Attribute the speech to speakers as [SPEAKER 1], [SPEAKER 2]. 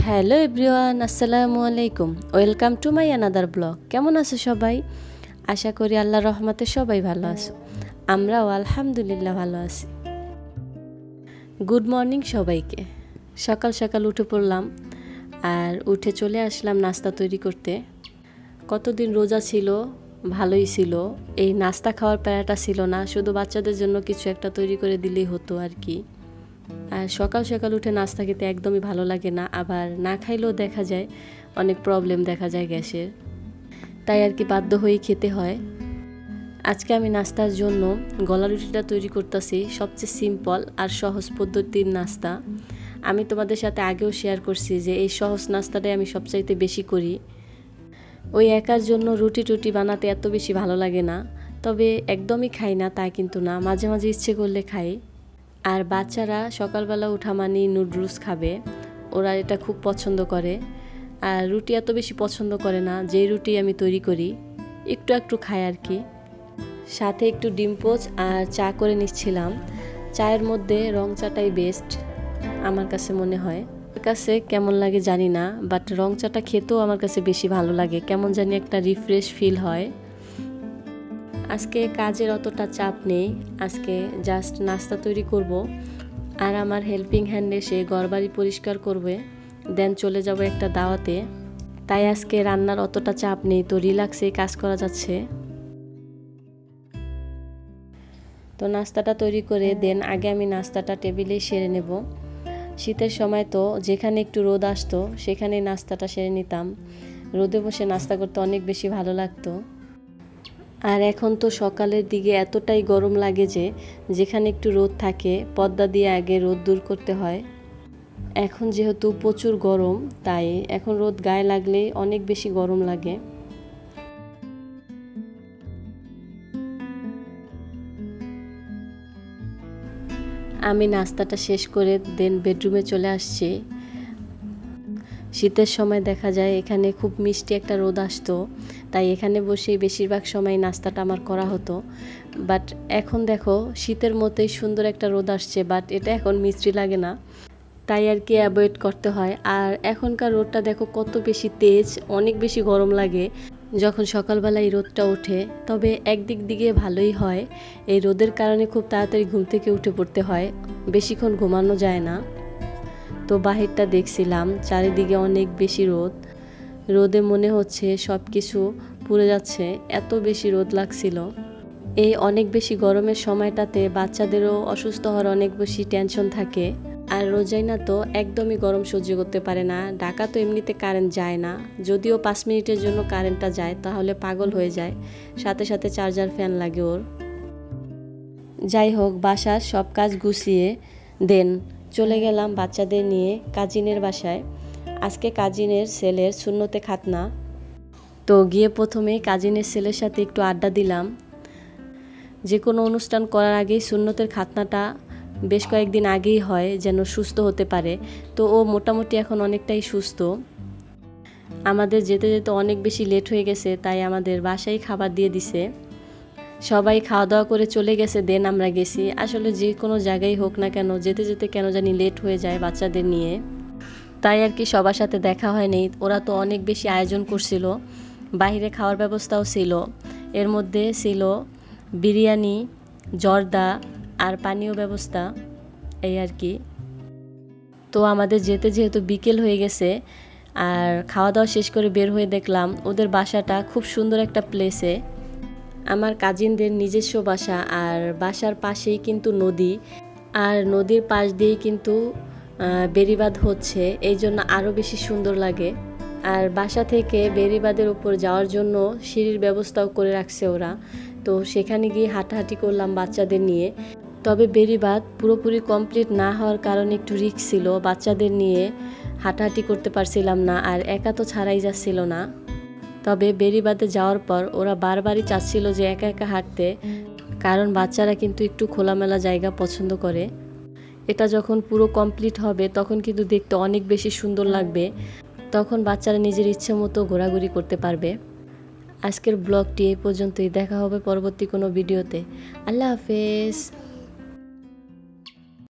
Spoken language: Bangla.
[SPEAKER 1] হ্যালো এভরিওয়ান, আসসালামু আলাইকুম। Welcome to my another blog. কেমন আছো সবাই? আশা করি আল্লাহর রহমতে সবাই ভালো আছো। আমরাও আলহামদুলিল্লাহ ভালো আছি। গুড মর্নিং সবাইকে। সকাল সকাল উঠে পড়লাম আর উঠে চলে আসলাম নাস্তা তৈরি করতে। কতদিন রোজা ছিল, ভালোই ছিল। এই নাস্তা খাওয়ার প্যারাটা ছিল না, শুধু বাচ্চাদের জন্য কিছু একটা তৈরি করে দিলেই হতো আর কি। আর সকাল সকাল উঠে নাস্তা খেতে একদমই ভালো লাগে না, আবার না খাইলেও দেখা যায় অনেক প্রবলেম দেখা যায় গ্যাসের, তাই আর কি বাধ্য হয়েই খেতে হয়। আজকে আমি নাস্তার জন্য গলা রুটিটা তৈরি করতেছি, সবচেয়ে সিম্পল আর সহজ পদ্ধতির নাস্তা। আমি তোমাদের সাথে আগেও শেয়ার করছি যে এই সহজ নাস্তাটাই আমি সবচাইতে বেশি করি। ওই একার জন্য রুটি টুটি বানাতে এত বেশি ভালো লাগে না, তবে একদমই খাই না তা কিন্তু না, মাঝে মাঝে ইচ্ছে করলে খাই। আর বাচ্চারা সকালবেলা উঠা মানে নুডলস খাবে, ওরা এটা খুব পছন্দ করে। আর রুটি এত বেশি পছন্দ করে না, যেই রুটি আমি তৈরি করি একটু একটু খায় আর কি। সাথে একটু ডিম পোচ আর চা করে নিচ্ছিলাম। চায়ের মধ্যে রং চাটাই বেস্ট আমার কাছে মনে হয়। আমার কাছে কেমন লাগে জানি না, বাট রং চাটা খেতেও আমার কাছে বেশি ভালো লাগে, কেমন জানি একটা রিফ্রেশ ফিল হয়। আজকে কাজের অতটা চাপ নেই, আজকে জাস্ট নাস্তা তৈরি করব আর আমার হেল্পিং হ্যান্ড এসে ঘরবাড়ি পরিষ্কার করবে, দেন চলে যাব একটা দাওয়াতে। তাই আজকে রান্নার অতটা চাপ নেই, তো রিল্যাক্সে কাজ করা যাচ্ছে। তো নাস্তাটা তৈরি করে দেন আগে আমি নাস্তাটা টেবিলেই সেরে নেব। শীতের সময় তো যেখানে একটু রোদ আসতো সেখানে নাস্তাটা সেরে নিতাম, রোদে বসে নাস্তা করতে অনেক বেশি ভালো লাগতো। আর এখন তো সকালের দিকে এতটাই গরম লাগে যে যেখানে একটু রোদ থাকে পর্দা দিয়ে আগে রোদ দূর করতে হয়। এখন যেহেতু প্রচুর গরম, তাই এখন রোদ গায়ে লাগলে অনেক বেশি গরম লাগে। আমি নাস্তাটা শেষ করে দেন বেডরুমে চলে আসছি। শীতের সময় দেখা যায় এখানে খুব মিষ্টি একটা রোদ আসতো, তাই এখানে বসেই বেশিরভাগ সময় নাস্তাটা আমার করা হতো। বাট এখন দেখো শীতের মতোই সুন্দর একটা রোদ আসছে, বাট এটা এখন মিষ্টি লাগে না, তাই আর কি অ্যাভয়েড করতে হয়। আর এখনকার রোদটা দেখো কত বেশি তেজ, অনেক বেশি গরম লাগে যখন সকালবেলা এই রোদটা ওঠে। তবে একদিক দিকে ভালোই হয়, এই রোদের কারণে খুব তাড়াতাড়ি ঘুম থেকে উঠে পড়তে হয়, বেশিক্ষণ ঘুমানো যায় না। তো বাহিরটা দেখছিলাম, চারিদিকে অনেক বেশি রোদ, রোদে মনে হচ্ছে সব কিছু পুড়ে যাচ্ছে, এত বেশি রোদ লাগছিল। এই অনেক বেশি গরমের সময়টাতে বাচ্চাদেরও অসুস্থ হওয়ার অনেক বেশি টেনশন থাকে। আর রোজাইনা তো একদমই গরম সহ্য করতে পারে না। ঢাকা তো এমনিতে কারেন্ট যায় না, যদিও 5 মিনিটের জন্য কারেন্টটা যায় তাহলে পাগল হয়ে যায়, সাথে সাথে চার্জার ফ্যান লাগে ওর। যাই হোক, বাসার সব কাজ গুছিয়ে দেন চলে গেলাম বাচ্চাদের নিয়ে কাজিনের বাসায়। আজকে কাজিনের ছেলের সুন্নতে খাতনা, তো গিয়ে প্রথমে কাজিনের ছেলের সাথে একটু আড্ডা দিলাম। যে কোনো অনুষ্ঠান করার আগেই সুন্নতের খাতনাটা বেশ কয়েকদিন আগেই হয়, যেন সুস্থ হতে পারে। তো ও মোটামুটি এখন অনেকটাই সুস্থ। আমাদের যেতে যেতে অনেক বেশি লেট হয়ে গেছে, তাই আমাদের বাসায় খাবার দিয়ে দিছে। সবাই খাওয়া দাওয়া করে চলে গেছে, দেন আমরা গেছি। আসলে যে কোনো জায়গায় হোক না কেন যেতে যেতে কেন জানি লেট হয়ে যায় বাচ্চাদের নিয়ে, তাই আর কি সবার সাথে দেখা হয়নি। ওরা তো অনেক বেশি আয়োজন করছিল, বাইরে খাওয়ার ব্যবস্থাও ছিল, এর মধ্যে ছিল বিরিয়ানি, জর্দা আর পানীয় ব্যবস্থা, এই আর কি। তো আমাদের যেতে যেহেতু বিকেল হয়ে গেছে, আর খাওয়া দাওয়া শেষ করে বের হয়ে দেখলাম ওদের বাসাটা খুব সুন্দর একটা প্লেসে। আমার কাজিনদের নিজস্ব বাসা, আর বাসার পাশেই কিন্তু নদী, আর নদীর পাশ দিয়েই কিন্তু বেড়িবাঁধ হচ্ছে, এই জন্য আরও বেশি সুন্দর লাগে। আর বাসা থেকে বেড়িবাঁধের উপর যাওয়ার জন্য সিঁড়ির ব্যবস্থাও করে রাখছে ওরা, তো সেখানে গিয়ে হাঁটাহাঁটি করলাম বাচ্চাদের নিয়ে। তবে বেড়িবাঁধ পুরোপুরি কমপ্লিট না হওয়ার কারণে একটু রিস্ক ছিল, বাচ্চাদের নিয়ে হাঁটাহাঁটি করতে পারছিলাম না, আর একা তো ছাড়াই যাচ্ছিল না। তবে বেড়িবাঁধে যাওয়ার পর ওরা বারবারই চাচ্ছিল যে একা একা হাঁটতে, কারণ বাচ্চারা কিন্তু একটু খোলামেলা জায়গা পছন্দ করে। এটা যখন পুরো কমপ্লিট হবে তখন কিন্তু দেখতে অনেক বেশি সুন্দর লাগবে, তখন বাচ্চারা নিজের ইচ্ছে মতো ঘোরাঘুরি করতে পারবে। আজকের ব্লগটি এই পর্যন্তই, দেখা হবে পরবর্তী কোনো ভিডিওতে। আল্লাহ হাফেজ।